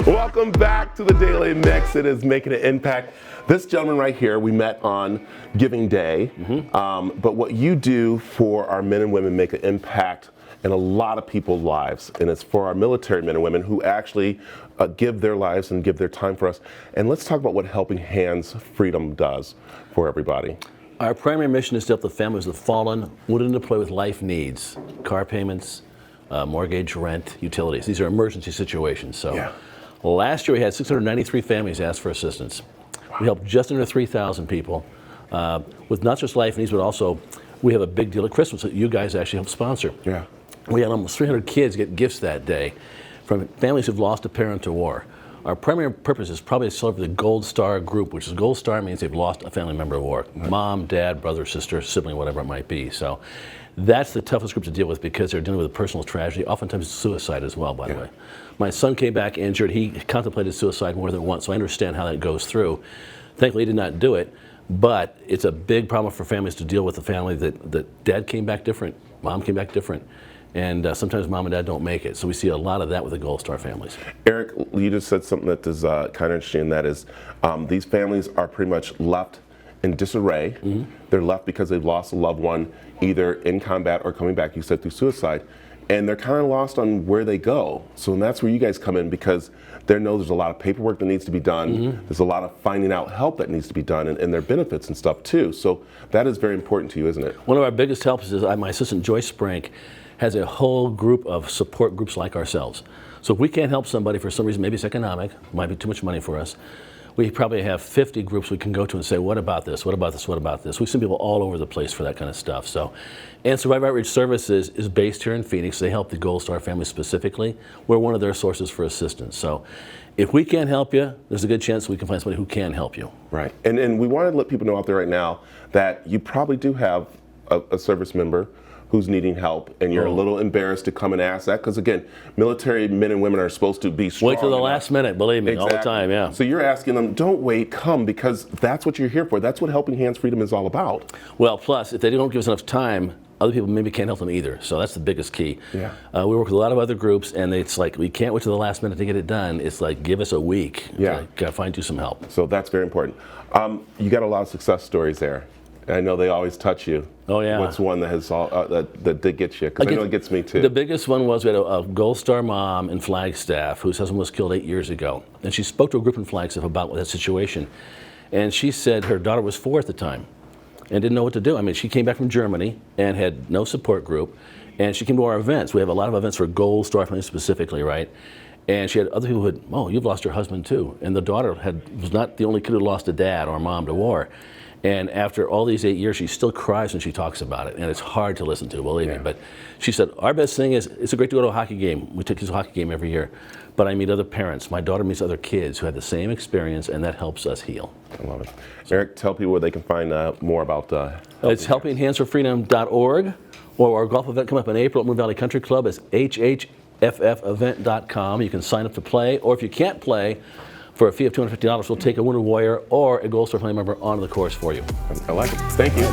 Welcome back to the Daily Mix. It is making an impact. This gentleman right here, we met on Giving Day. But what you do for our men and women make an impact in a lot of people's lives. And it's for our military men and women who actually give their lives and give their time for us. And let's talk about what Helping Hands Freedom does for everybody. Our primary mission is to help the families of fallen, wounded, and deployed with life needs, car payments, mortgage, rent, utilities. These are emergency situations. So last year we had 693 families ask for assistance. Wow. We helped just under 3,000 people with not just life needs, but also we have a big deal at Christmas that you guys actually help sponsor. Yeah. We had almost 300 kids get gifts that day from families who've lost a parent to war. Our primary purpose is probably to celebrate the Gold Star group, which is Gold Star means they've lost a family member of war. Mom, dad, brother, sister, sibling, whatever it might be. So that's the toughest group to deal with because they're dealing with a personal tragedy. Oftentimes it's suicide as well, by the way. My son came back injured. He contemplated suicide more than once, so I understand how that goes through. Thankfully, he did not do it, but it's a big problem for families to deal with the family that dad came back different, mom came back different. And sometimes mom and dad don't make it. So we see a lot of that with the Gold Star families. Eric, you just said something that is kind of interesting, and that is these families are pretty much left in disarray. They're left because they've lost a loved one, either in combat or coming back, you said, through suicide. And they're kind of lost on where they go. So that's where you guys come in, because they know there's a lot of paperwork that needs to be done. There's a lot of finding out help that needs to be done, and their benefits and stuff too. So that is very important to you, isn't it? One of our biggest helps is my assistant Joyce Sprank has a whole group of support groups like ourselves. So if we can't help somebody for some reason, maybe it's economic, might be too much money for us, we probably have 50 groups we can go to and say, what about this, what about this, what about this? We send people all over the place for that kind of stuff. So, and Survivor Outreach Services is based here in Phoenix. They help the Gold Star family specifically. We're one of their sources for assistance. So if we can't help you, there's a good chance we can find somebody who can help you. Right, and we want to let people know out there right now that you probably do have a service member who's needing help, and you're a little embarrassed to come and ask that, because again, military men and women are supposed to be strong. Wait till the last minute, believe me, all the time, yeah. So you're asking them, don't wait, come, because that's what you're here for. That's what Helping Hands Freedom is all about. Well, plus, if they don't give us enough time, other people maybe can't help them either. So that's the biggest key. Yeah. We work with a lot of other groups, and it's like, we can't wait till the last minute to get it done. It's like, give us a week. Yeah. Gotta find you some help. So that's very important. You got a lot of success stories there. I know they always touch you. Oh yeah. What's one that has that did get you? Because I know it gets me too. The biggest one was we had a Gold Star mom in Flagstaff whose husband was killed 8 years ago, and she spoke to a group in Flagstaff about that situation, and she said her daughter was 4 at the time, and didn't know what to do. I mean, she came back from Germany and had no support group, and she came to our events. We have a lot of events for Gold Star families specifically, right? And she had other people who had, oh, you've lost your husband too, and the daughter was not the only kid who lost a dad or a mom to war. And after all these 8 years, she still cries when she talks about it. And it's hard to listen to, believe me. But she said, our best thing is, it's great to go to a hockey game. We take this hockey game every year. But I meet other parents. My daughter meets other kids who had the same experience, and that helps us heal. I love it. Eric, tell people where they can find more about It's helpinghandsforfreedom.org, or our golf event coming up in April at Moon Valley Country Club is hhffevent.com. You can sign up to play, or if you can't play, for a fee of $250, we'll take a wounded warrior or a Gold Star family member onto the course for you. I like it. Thank you.